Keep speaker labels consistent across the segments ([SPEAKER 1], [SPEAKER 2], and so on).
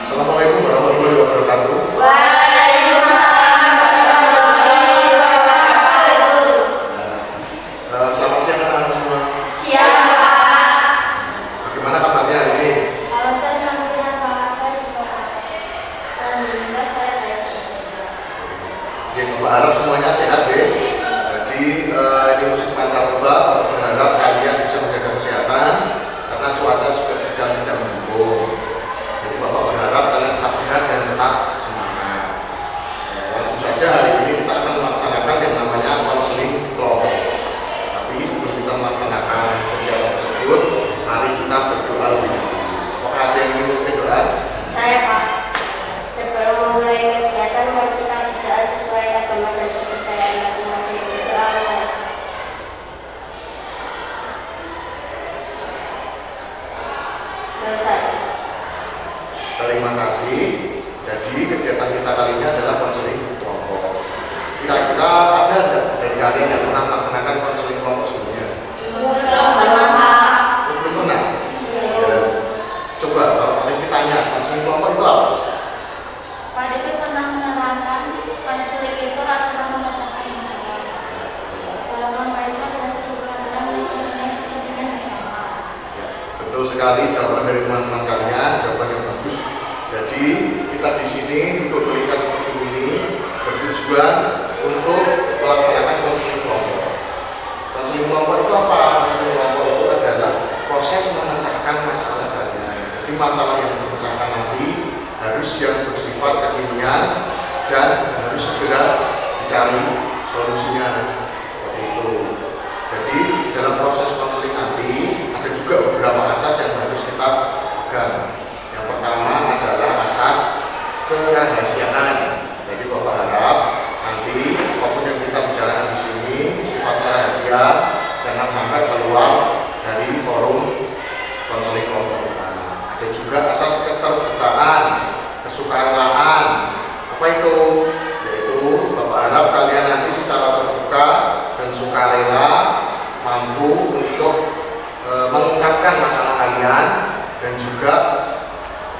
[SPEAKER 1] Assalamualaikum warahmatullahi wabarakatuh.
[SPEAKER 2] Waalaikumsalam warahmatullahi wabarakatuh.
[SPEAKER 1] Selamat siang anak-anak semua.
[SPEAKER 2] Siang, Pak.
[SPEAKER 1] Bagaimana kabarnya hari ini?
[SPEAKER 2] Kalau saya selamat siang, Pak. Saya juga alhamdulillah saya baik.
[SPEAKER 1] Ya, Bapak harap semuanya sehat deh. Jadi ini musim pancaroba, Bapak berharap kalian bisa menjaga kesehatan karena cuaca juga sedang tidak mendukung. Jadi Bapak berharap kalian tetap sehat dan tetap semangat. Langsung saja hari ini kita akan melaksanakan yang namanya konseling kelompok. Tapi sebelum kita melaksanakan kegiatan tersebut, mari kita berdoa lebih dahulu. Apakah ada yang ingin berdoa?
[SPEAKER 2] Saya, Pak. Sebelum memulai kegiatan, mari kita berdoa sesuai agama dan kepercayaan masing-masing. Berdoa. Selesai.
[SPEAKER 1] Terima kasih. Jadi kegiatan kita kali ini adalah konseling kelompok. Kira-kira ada nggak dari kalian yang pernah melaksanakan konseling kelompok sebelumnya?
[SPEAKER 2] Belum, Pak.
[SPEAKER 1] Belum pernah? Ya. Coba kalau kalian ditanya konseling kelompok itu apa?
[SPEAKER 2] Pak itu pernah menerangkan konseling itu adalah memecahkan masalah. Kalau pemerintah adalah satu program yang mempunyai kepentingan bersama.
[SPEAKER 1] Ya, betul sekali jawaban dari teman-teman kalian, jawaban yang bagus. Jadi kita di sini duduk berikan seperti ini bertujuan untuk melaksanakan konseling kelompok. Konseling kelompok itu apa? Konseling kelompok itu adalah proses memecahkan masalah kalian. Jadi masalah yang dipecahkan nanti harus yang bersifat kekinian dan harus segera dicari solusinya seperti itu. Jadi dalam proses konseling nanti ada juga beberapa asas yang harus kita pegang. Yang pertama adalah asas kerahasiaan. Jadi Bapak harap nanti apapun yang kita bicarakan di sini sifatnya rahasia, jangan sampai keluar dari forum konseling kelompok kita. Ada juga asas keterbukaan, kesukarelaan. Apa itu? Yaitu Bapak harap kalian nanti secara terbuka dan sukarela mampu untuk mengungkapkan masalah kalian dan juga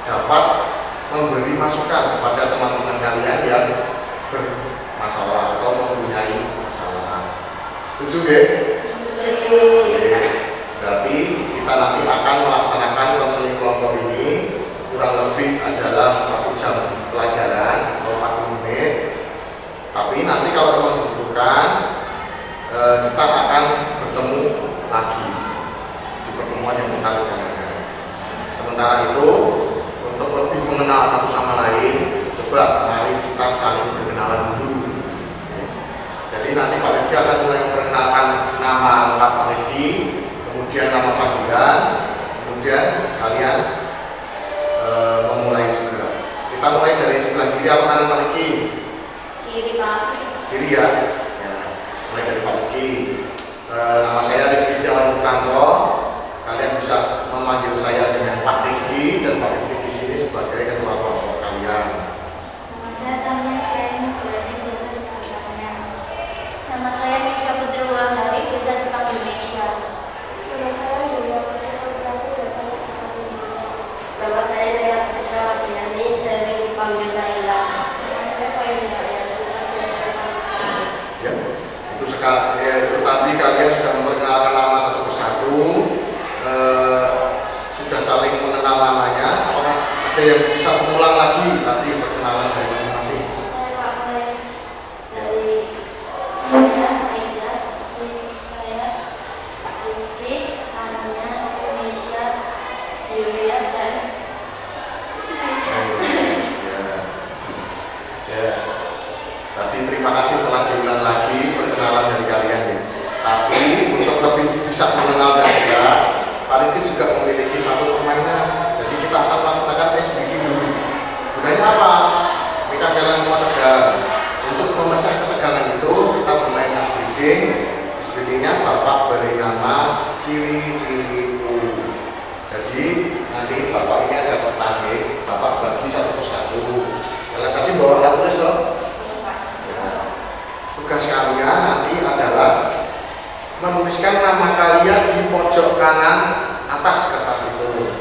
[SPEAKER 1] dapat memberi masukan kepada teman-teman kalian yang bermasalah atau mempunyai masalah. Setuju nggih?
[SPEAKER 2] Setuju.
[SPEAKER 1] Oke. Berarti kita nanti akan melaksanakan konseling kelompok ini kurang lebih adalah 1 jam pelajaran atau 40 menit. Tapi nanti kalau memang dibutuhkan kita akan bertemu lagi di pertemuan yang kita rencanakan. Sementara itu untuk lebih mengenal satu sama lain, coba mari kita saling berkenalan dulu. Jadi nanti Pak Rifki akan mulai memperkenalkan nama lengkap Pak Rifki, kemudian nama panggilan, kemudian kalian memulai juga. Kita mulai dari sebelah kiri apa kanan Pak Rifki?
[SPEAKER 2] Kiri, Pak.
[SPEAKER 1] Kiri ya. Ya, mulai dari Pak Rifki. Nama saya Rifki Setiawan Putranto. Kalian bisa memanggil saya dengan Pak Rifki dan Pak Rifki di sini sebagai ketua kelompok kalian.
[SPEAKER 2] Nama saya Tania Karen Mulani, biasa dipanggilnya. Nama saya Misha Putri Wulandari, biasa dipanggil Misha. Nama saya Dewa Putri Putrasi, biasa dipanggil Dewa. Nama saya Nela Putra Wahyani, sering dipanggil Naila. Nama saya Faiza Yasir, biasa dipanggil.
[SPEAKER 1] Ya, itu tadi kalian sudah memperkenalkan nama satu persatu. Sudah saling mengenal namanya. Apakah ada yang bisa mengulang lagi tadi perkenalan dari masing-masing?
[SPEAKER 2] Saya Pak Mulai dari saya Faiza, saya Pak Lutfi, Ania, Indonesia, Julia dan
[SPEAKER 1] Ya. Tadi terima kasih telah diulang lagi perkenalan dari kalian ya. Tapi untuk lebih bisa mengenal dan juga Pak Rifki juga memiliki satu permainan. Jadi kita akan melaksanakan ice breaking dulu. Gunanya apa? Ini kan kalian semua tegang. Untuk memecah ketegangan itu kita bermain ice breaking. Ice breakingnya Bapak beri nama ciri-ciriku. Jadi nanti Bapak ini ada kertas nih, Bapak bagi satu persatu. Kalian tadi bawa alat tulis loh. Ya. Tugas kalian nanti adalah menuliskan nama kalian di pojok kanan atas kertas itu.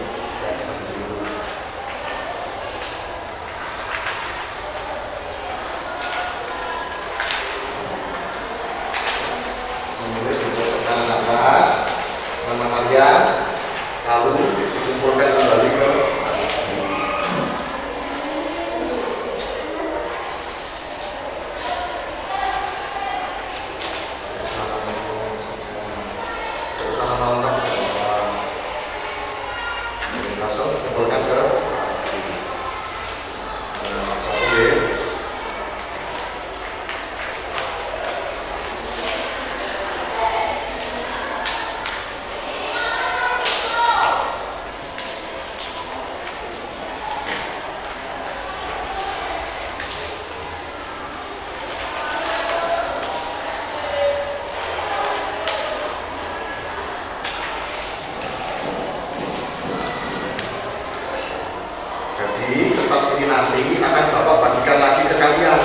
[SPEAKER 1] Jadi kertas ini nanti akan Bapak bagikan lagi ke kalian.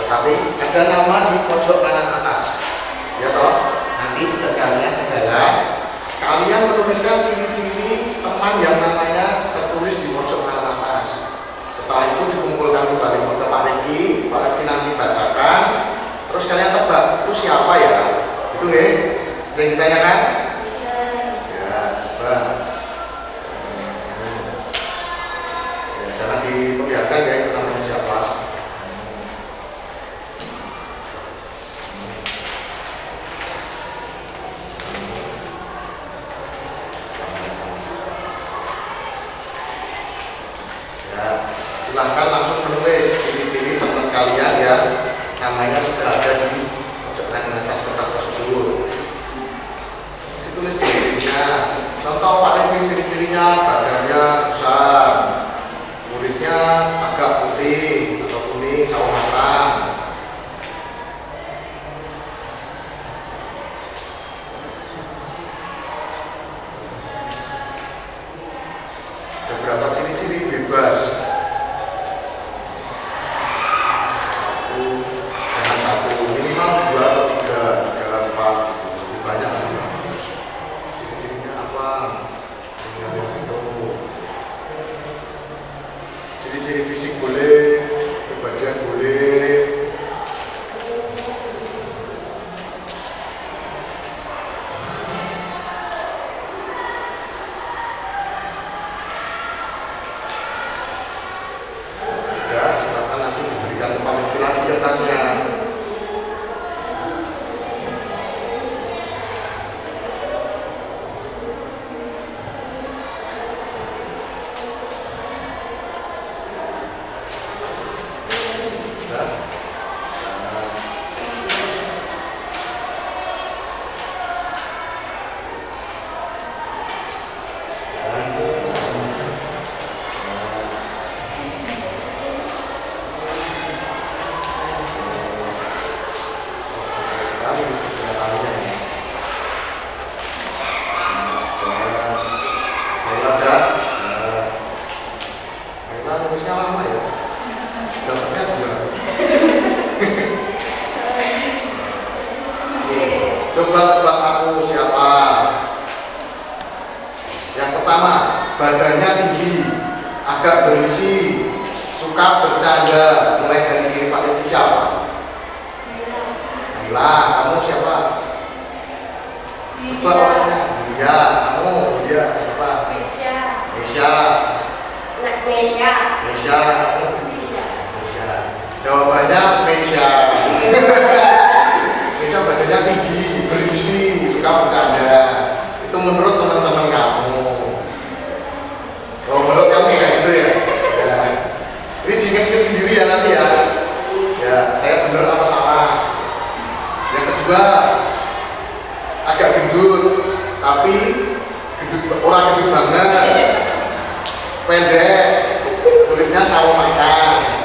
[SPEAKER 1] Tetapi ada nama di pojok kanan atas. Ya toh? Nanti tugas kalian adalah kalian menuliskan ciri-ciri teman yang namanya tertulis di pojok kanan atas. Setelah itu dikumpulkan kembali ke Pak Rifki nanti bacakan. Terus kalian tebak itu siapa ya? Itu ya? Itu yang ditanyakan? Ya, coba. Ya, jangan diperlihatkan ya itu namanya siapa. Silahkan langsung menulis ciri-ciri teman kalian ya, namanya sudah ada di pojok kanan atas kertas tersebut. Ditulis ciri-cirinya. Contoh Pak Rifki ciri-cirinya badannya besar, kulitnya agak putih atau kuning sawo matang. Ada berapa ciri-ciri bebas? Minimal 2 atau 3, 4, lebih banyak lagi. Ciri-cirinya apa? Ciri-ciri fisik boleh, kebahagiaan boleh. Sudah, silakan nanti diberikan ke Pak Rifki lagi kertasnya. Coba tebak aku siapa? Yang pertama, badannya tinggi, agak berisi, suka bercanda. Mulai dari kiri Pak Rifki siapa? Naila. Kamu siapa? Tebak orangnya. Iya, kamu. Dia siapa? Nesya. Nesya. Kamu? Nesya. Jawabannya Nesya. Nesya badannya tinggi, berisi, suka bercanda. Itu menurut teman-teman kamu. Kalau menurut kamu kayak gitu ya? Ya. Ini diingat-ingat sendiri ya nanti ya. Ya, saya benar apa salah. Yang kedua, agak gendut, tapi orang gendut banget, pendek, kulitnya sawo matang.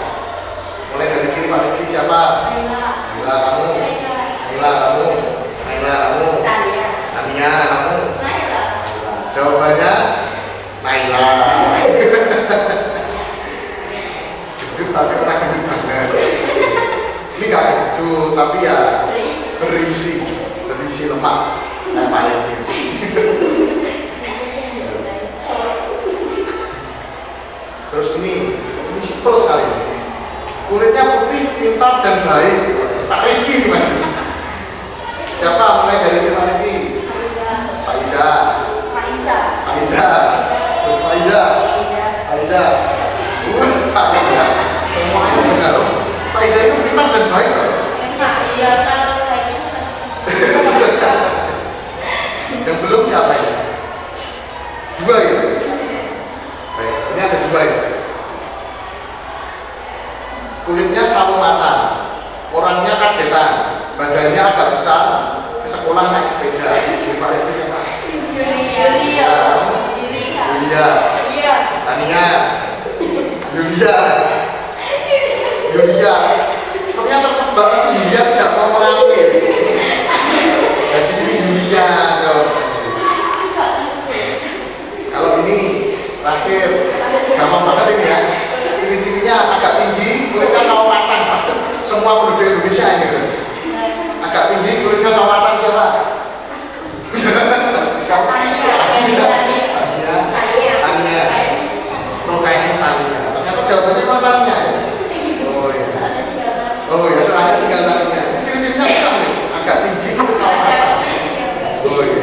[SPEAKER 1] Mulai dari kiri Pak Rifki siapa? Naila. Kamu? Naila. Kamu? Naila. Kamu? Tania. Kamu? Naila. Jawabannya Naila. Gendut tapi orang gendut banget. Ini gak gendut tapi ya berisi lemak kayak Pak Rifki. Terus ini simpel sekali. Kulitnya putih, pintar dan baik. Pak Rifki mas. Siapa? Mulai dari Pak Rifki. Pak Iza. Pak Iza. Pak Iza. Pak Iza. Pak Iza. Semuanya benar. Pak Iza itu pintar dan baik loh. Iya, kalau yang belum siapa ya? Dua ya? Baik, ini ada dua ya. Kulitnya sawo matang, orangnya kagetan, badannya agak besar, ke sekolah naik sepeda. Ini Pak Rifki siapa? Yulia. Tania. Yulia. Sepertinya tertebak tapi Yulia tidak mau mengambil. Jadi ini Yulia jawabannya. Kalau ini terakhir, gampang banget ini ya. semua penduduk Indonesia ini kan? Agak tinggi kulitnya sama mata siapa? Tania. Oh kayaknya Tania. Ternyata jawabannya matanya. Oh iya. Oh ya soalnya tinggal Tania. Ini ciri-cirinya bisa nih. Agak tinggi kulit sama mata. Oh iya.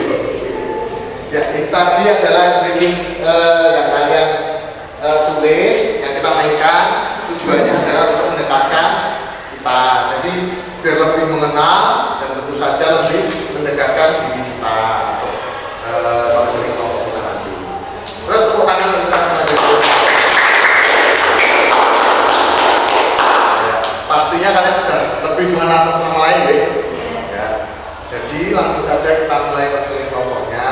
[SPEAKER 1] Ya ini tadi adalah speaking yang kalian tulis, yang kita mainkan. Tujuannya adalah untuk mendekatkan kita. Jadi biar lebih mengenal dan tentu saja lebih mendekatkan diri kita untuk konseling kelompok kita nanti. Terus tepuk tangan untuk kita semua dulu. Ya, pastinya kalian sudah lebih mengenal satu sama lain ya. Ya. Jadi langsung saja kita mulai konseling kelompoknya.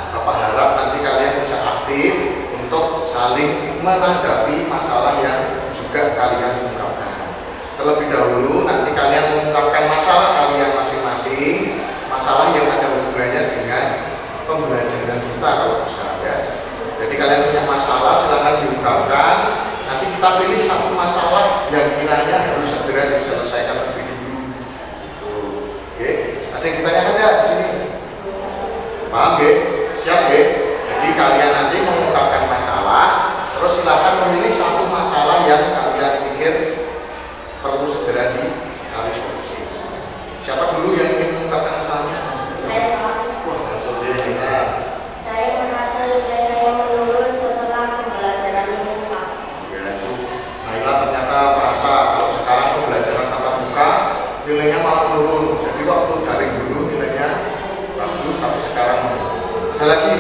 [SPEAKER 1] Bapak harap nanti kalian bisa aktif untuk saling menanggapi masalah yang juga kalian ungkapkan. Terlebih dahulu nanti kalian mengungkapkan masalah kalian masing-masing, masalah yang ada hubungannya dengan pembelajaran kita kalau bisa ya. Jadi kalian punya masalah silahkan diungkapkan. Nanti kita pilih satu masalah yang kiranya harus segera diselesaikan lebih dulu. Oke, ada yang ditanyakan nggak di sini? Paham ya? Siap ya? Jadi kalian nanti mengungkapkan masalah, terus silahkan memilih satu masalah yang kalian pikir perlu segera dicari solusi. Siapa dulu yang ingin mengungkapkan masalahnya?
[SPEAKER 2] Saya
[SPEAKER 1] Wah, langsung dia ini.
[SPEAKER 2] Saya merasa nilai saya menurun setelah pembelajaran muka.
[SPEAKER 1] Ya itu, Naila ternyata merasa kalau sekarang pembelajaran tatap muka nilainya malah menurun. Jadi waktu daring dulu nilainya bagus, tapi sekarang ada lagi.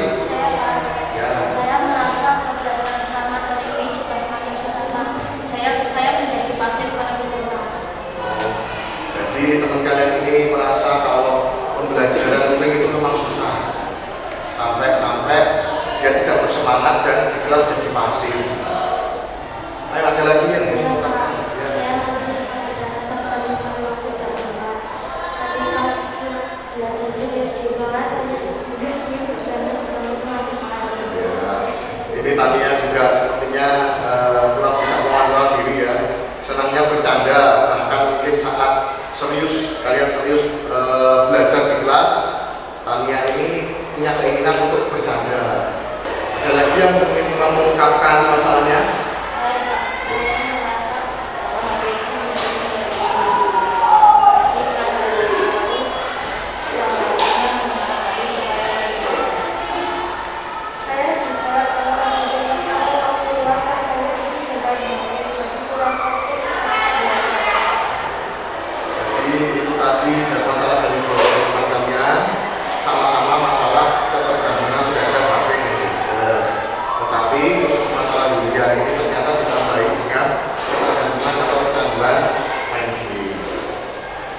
[SPEAKER 1] Ya.
[SPEAKER 2] Saya merasa pembelajaran materi ini juga semakin susah. Saya menjadi pasif pada kelas.
[SPEAKER 1] Jadi teman kalian ini merasa kalau pembelajaran turing itu memang susah, sampai dia tidak bersemangat dan di kelas jadi pasif. Ayo ada lagi yang ingin mengatakan? Ya. Ini Tania juga sepertinya kurang bisa mengontrol diri ya. Senangnya bercanda, bahkan mungkin saat serius kalian serius belajar di kelas, Tania ini punya keinginan untuk bercanda. Ada lagi yang ingin mengungkapkan masalahnya? Itu tadi dan masalah dari teman kalian sama-sama masalah ketergantungan terhadap HP dan gadget. Tetapi khusus masalah Yulia ini ternyata ditambahi dengan ketergantungan atau kecanduan main game.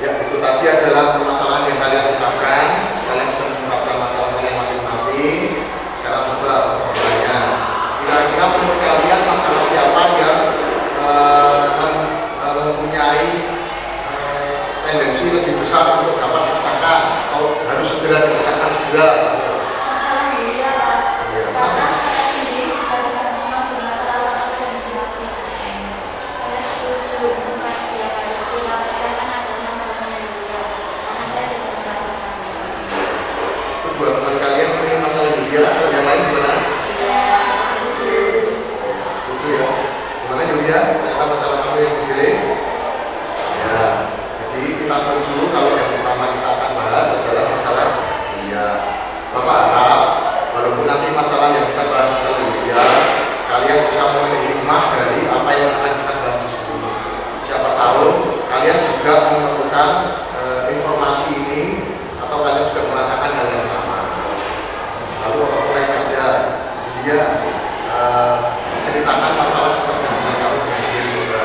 [SPEAKER 1] Ya itu tadi adalah permasalahan yang kalian ungkapkan. Kalian sudah mengungkapkan masalah kalian masing-masing. Sekarang coba bertanya, kira-kira menurut kalian masalah siapa yang mempunyai tendensi lebih besar untuk dapat dipecahkan atau harus segera dipecahkan segera?
[SPEAKER 2] Masalah Yulia, karena saya sendiri juga sedang sama bermasalah dan semakin saya setuju dengan dia harus dilakukan ada masalahnya Yulia, karena saya juga merasakannya.
[SPEAKER 1] Kedua teman kalian memilih masalah Yulia atau yang lain gimana? Setuju ya? Gimana Yulia? Ternyata masalah kamu yang dipilih? Ya. Jadi kita setuju kalau yang pertama kita akan bahas adalah masalah Yulia. Bapak harap walaupun nanti masalah yang kita bahas masalah Yulia, kalian bisa mengambil hikmah dari apa yang akan kita bahas di sini. Siapa tahu kalian juga memerlukan informasi ini atau kalian juga merasakan hal yang sama. Lalu Bapak mulai saja Yulia ceritakan masalah ketergantungan kamu dengan game juga.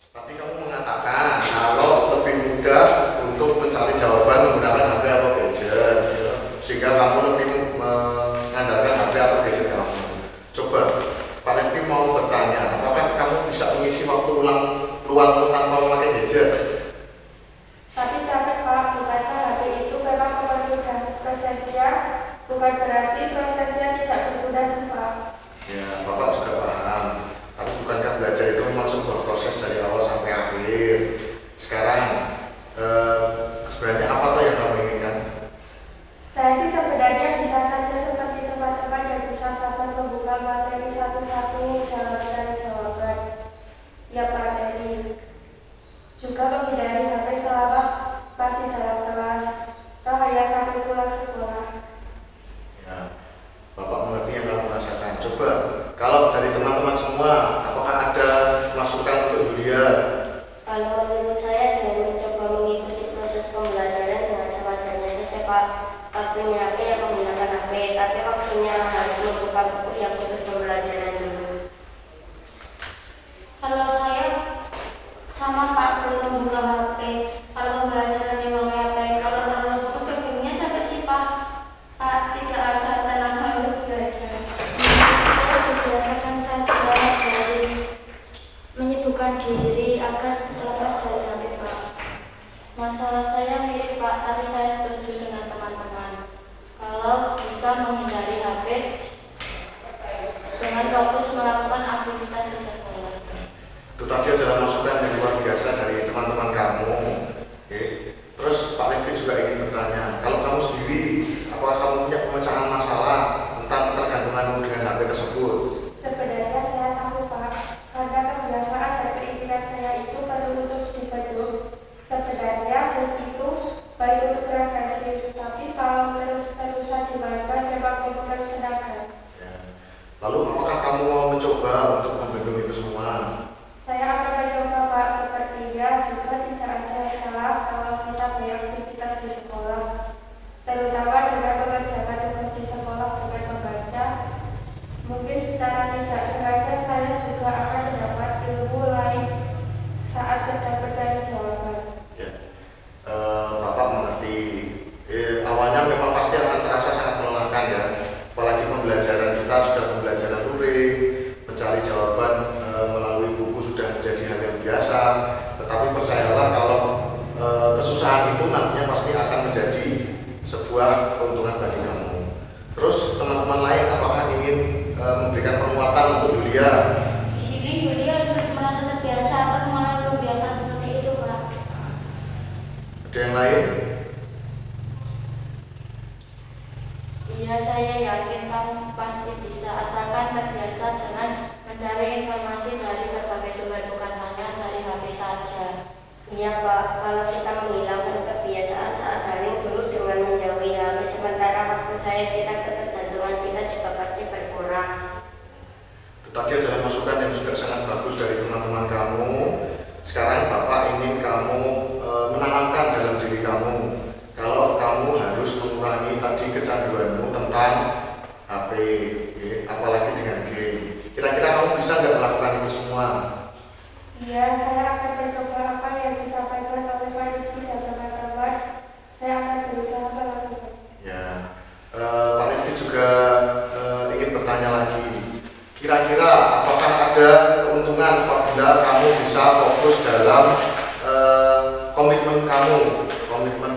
[SPEAKER 1] Tadi kamu mengatakan kalau lebih mudah untuk mencari jawaban menggunakan HP atau gadget, ya. Sehingga kamu lebih mengandalkan HP atau gadget kamu. Coba Pak Rifki mau bertanya, apakah kamu bisa mengisi waktu luang tanpa memakai gadget?
[SPEAKER 2] Tapi capek Pak, bukankah HP itu memang mempermudah prosesnya, bukan berarti prosesnya tidak berguna sih Pak.
[SPEAKER 1] Ya, Bapak juga paham. Tapi bukankah belajar itu memang sebuah proses dari awal sampai akhir? Sekarang, sebenarnya apa tuh yang kamu inginkan?
[SPEAKER 2] Saya sih sebenarnya bisa saja seperti teman-teman yang bisa sabar membuka materi satu-satu dalam mencari jawaban tiap materi. Juga menghindari HP selama masih dalam kelas, atau hanya sampai pulang sekolah.
[SPEAKER 1] Ya, Bapak mengerti yang kamu rasakan. Coba, kalau dari teman-teman semua, apakah ada masukan untuk Yulia?
[SPEAKER 2] Kalau menurut saya dengan mencoba mengikuti proses pembelajaran dengan sewajarnya saja Pak. Waktunya HP yang menggunakan HP, tapi waktunya harus membuka buku yang khusus pembelajaran dulu. Kalau saya sama Pak perlu membuka HP, kalau pembelajaran di memakai HP, kalau terlalu fokus ke gurunya capek sih Pak. Pak tidak ada tenaga untuk belajar. Saya dibiasakan saja dari menyibukkan diri agar lepas dari HP Pak. Masalah saya mirip Pak, tapi saya setuju dengan teman-teman. Kalau bisa menghindari HP dengan fokus melakukan aktivitas di sekolah.
[SPEAKER 1] Itu tadi adalah masukan yang luar biasa dari teman-teman kamu. Oke. Terus Pak Rifki juga ingin bertanya, kalau kamu sendiri, apakah kamu punya pemecahan masalah tentang ketergantunganmu dengan HP tersebut?
[SPEAKER 2] Sebenarnya saya tahu Pak, karena kebiasaan dan keinginan saya itu perlu untuk dibentuk. Sebenarnya begitu baik untuk refleksi, tapi kalau terus-terusan dimainkan memang menguras tenaga.
[SPEAKER 1] Ya. Lalu apakah kamu mau mencoba untuk membendung itu semua?
[SPEAKER 2] Saya akan mencoba Pak, sepertinya juga tidak ada yang salah kalau kita beraktivitas di sekolah, terutama dengan mengerjakan tugas di sekolah dengan membaca. Mungkin secara tidak sengaja saya juga akan mendapat ilmu lain saat sedang mencari jawaban.
[SPEAKER 1] Ya. Bapak mengerti. Awalnya memang pasti akan terasa sangat melelahkan ya. Apalagi pembelajaran kita sudah pembelajaran luring, mencari jawaban melalui buku sudah menjadi hal yang biasa. Tetapi percayalah kalau kesusahan itu nantinya pasti akan menjadi sebuah keuntungan bagi kamu. Terus teman-teman lain apakah ingin memberikan penguatan untuk Yulia?
[SPEAKER 2] Di sini Yulia sudah merasa terbiasa atau mengalami kebiasaan seperti itu Pak.
[SPEAKER 1] Ada yang lain?
[SPEAKER 2] Iya, saya yakin kamu pasti bisa, asalkan terbiasa dengan mencari informasi dari berbagai sumber, bukan hanya dari HP saja. Iya Pak, kalau kita menghilangkan kebiasaan saat daring dulu dengan menjauhi HP, sementara waktu saya kita ketergantungan kita juga pasti berkurang.
[SPEAKER 1] Itu tadi adalah masukan yang juga sangat bagus dari teman-teman kamu. Sekarang Bapak ingin kamu menanamkan dalam diri kamu kalau kamu harus mengurangi tadi kecanduanmu tentang HP, ya, apalagi dengan game. Kira-kira kamu bisa nggak melakukan itu semua?
[SPEAKER 2] Iya, saya akan mencoba apa yang disampaikan oleh Pak Rifki dan teman-teman. Saya akan berusaha melakukan.
[SPEAKER 1] Ya, Pak Rifki juga ingin bertanya lagi. Kira-kira apakah ada keuntungan apabila kamu bisa fokus dalam komitmen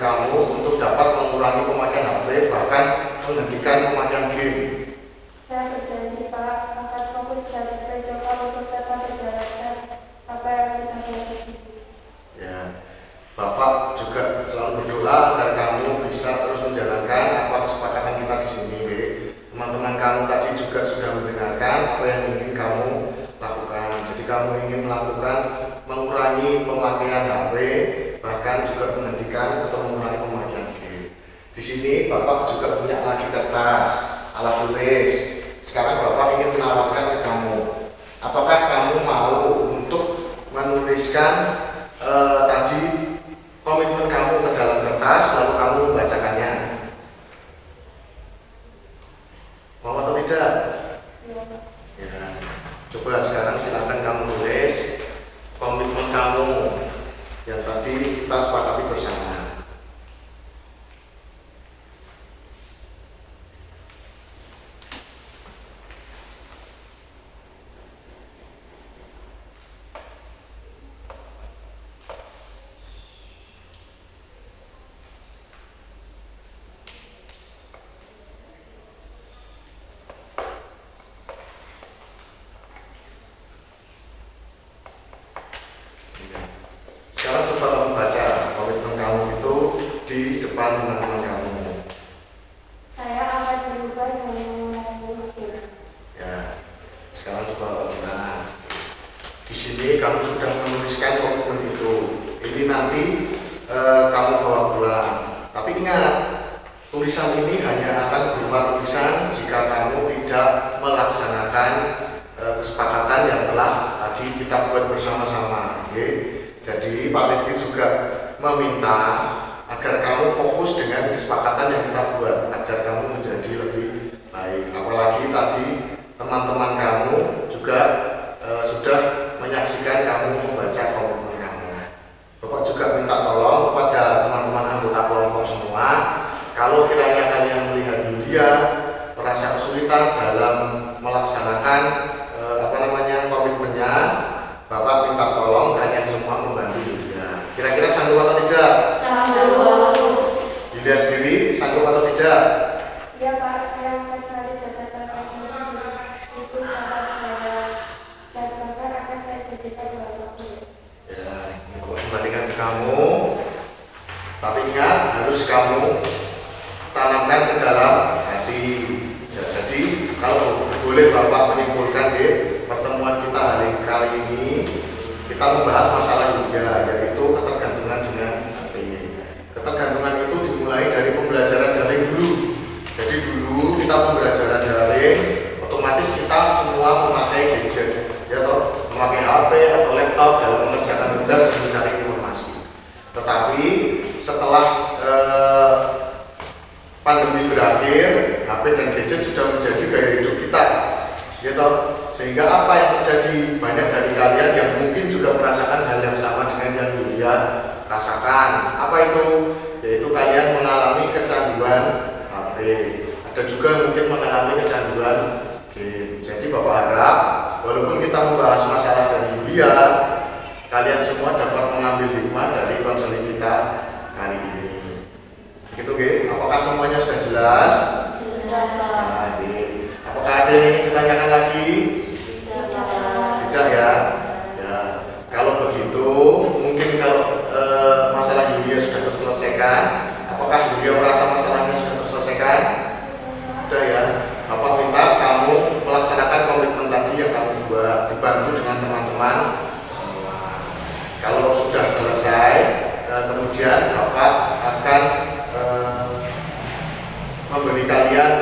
[SPEAKER 1] kamu untuk dapat mengurangi pemakaian HP, bahkan menghentikan pemakaian game?
[SPEAKER 2] Saya berjanji Pak, akan fokus dan mencoba untuk dapat menjalankan apa yang kita miliki.
[SPEAKER 1] Ya, Bapak juga selalu berdoa agar kamu bisa terus menjalankan apa kesepakatan kita di sini. Teman-teman kamu tadi juga sudah mendengarkan apa yang ingin kamu lakukan. Jadi kamu ingin melakukan mengurangi pemakaian HP, bahkan juga menghentikan atau mengurangi pemakaian game. Di sini Bapak juga punya lagi kertas, alat tulis. Sekarang Bapak ingin menawarkan ke kamu, apakah kamu mau untuk menuliskan tadi komitmen kamu ke dalam kertas, lalu kamu membacakannya? Mau atau tidak? Ya. Coba sekarang silakan kamu tulis komitmen kamu teman-teman kamu?
[SPEAKER 2] Saya akan berubah dan mengulangi.
[SPEAKER 1] Ya, sekarang coba. Nah, di sini kamu sudah menuliskan komitmen itu. Ini nanti kamu bawa pulang. Tapi ingat, tulisan ini hanya akan berupa tulisan jika kamu tidak melaksanakan kesepakatan yang telah tadi kita buat bersama-sama. Jadi Pak Rifki juga meminta agar kamu fokus dengan kesepakatan yang kita buat, agar kamu menjadi lebih baik. Apalagi tadi teman-teman kamu juga sudah menyaksikan kamu membaca komitmen kamu. Bapak juga minta tolong kepada teman-teman anggota kelompok semua, kalau kiranya kalian melihat Yulia merasa kesulitan dalam melaksanakan komitmennya, Bapak minta tolong kalian semua membantu Yulia. Kira-kira sanggup atau tidak?
[SPEAKER 2] Sanggup.
[SPEAKER 1] Yulia sendiri sanggup atau tidak?
[SPEAKER 2] Ya Pak, saya akan selalu dapatkan itu akan saya dan bahkan akan saya jadikan Bapak.
[SPEAKER 1] Ya, Bapak kembalikan ke kamu. Tapi ingat, harus kamu tanamkan ke dalam hati. Ya, jadi kalau boleh Bapak menyimpulkan di pertemuan kita hari kali ini, kita membahas masalah Yulia, yaitu ketergantungan dengan HP. Ketergantungan itu dimulai dari pembelajaran daring dulu. Jadi dulu kita pembelajaran daring, otomatis kita semua memakai gadget, ya toh, memakai HP atau laptop dalam mengerjakan tugas dan mencari informasi. Tetapi setelah pandemi berakhir, HP dan gadget sudah menjadi gaya hidup kita, ya toh. Sehingga apa yang terjadi, banyak dari kalian yang mungkin juga merasakan hal yang sama dengan yang Yulia rasakan. Apa itu? Yaitu kalian mengalami kecanduan HP. Ada juga mungkin mengalami kecanduan game. Jadi Bapak harap, walaupun kita membahas masalah dari Yulia, kalian semua dapat mengambil hikmah dari konseling kita kali ini. Gitu, Ge? Apakah semuanya sudah jelas?
[SPEAKER 2] Sudah, Pak.
[SPEAKER 1] Nah, apakah ada yang ingin ditanyakan lagi? Tidak ya? Ya. Kalau begitu, mungkin kalau masalah Yulia sudah terselesaikan, apakah Yulia merasa masalahnya sudah terselesaikan? Sudah ya. Bapak minta kamu melaksanakan komitmen tadi yang kamu buat, dibantu dengan teman-teman semua. Kalau sudah selesai, kemudian Bapak akan memberi kalian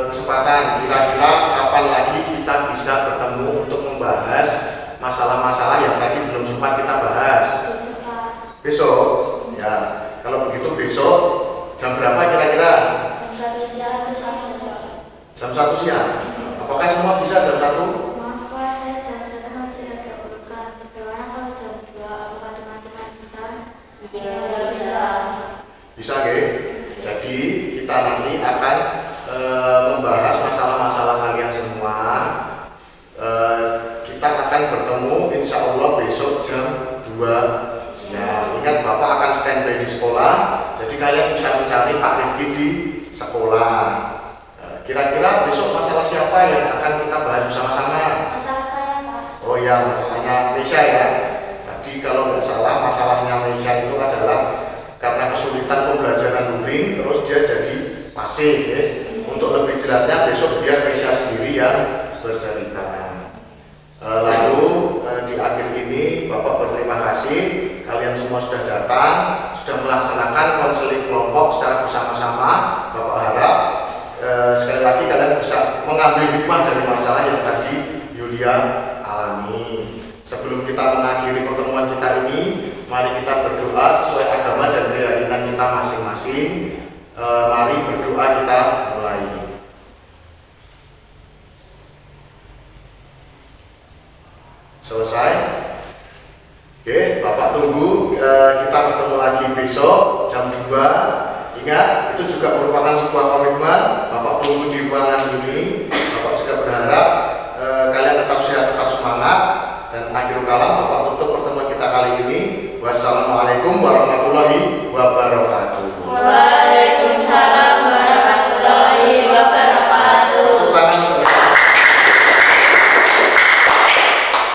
[SPEAKER 1] kesempatan kira-kira kapan lagi kita bisa bertemu untuk membahas masalah-masalah yang tadi belum sempat kita bahas. Besok ya, kalau begitu besok jam berapa kira-kira? Jam 1 siang. Apakah semua bisa jam 1?
[SPEAKER 2] Maaf Pak, saya jam 1 masih agak urusan. Bagaimana kalau jam 2? Apakah teman-teman bisa? Iya, bisa.
[SPEAKER 1] Bisa, Ge? Jadi kita nanti akan membahas masalah-masalah kalian semua. Kita akan bertemu insya Allah besok jam 2 siang. Ingat, Bapak akan standby di sekolah, jadi kalian bisa mencari Pak Rifki di sekolah. Kira-kira besok masalah siapa yang akan kita bahas bersama-sama?
[SPEAKER 2] Masalah saya Pak.
[SPEAKER 1] Oh ya, masalahnya Mesya ya. Tadi kalau nggak salah masalahnya Mesya itu adalah karena kesulitan pembelajaran luring, terus dia jadi pasif ya. Untuk lebih jelasnya besok biar Mesya sendiri yang bercerita. Lalu di akhir ini Bapak berterima kasih kalian semua sudah datang, sudah melaksanakan konseling kelompok secara bersama-sama. Bapak harap sekali lagi kalian bisa mengambil hikmah dari masalah yang tadi Yulia alami. Sebelum kita mengakhiri pertemuan kita ini, mari kita berdoa sesuai agama dan keyakinan kita masing-masing. Mari berdoa, kita mulai. Selesai? Oke, Bapak tunggu. Kita bertemu lagi besok jam 2. Ingat, itu juga merupakan sebuah komitmen. Bapak tunggu di ruangan ini. Bapak juga berharap kalian tetap sehat, tetap semangat. Dan akhir kalam Bapak tutup pertemuan kita kali ini. Wassalamualaikum warahmatullahi wabarakatuh.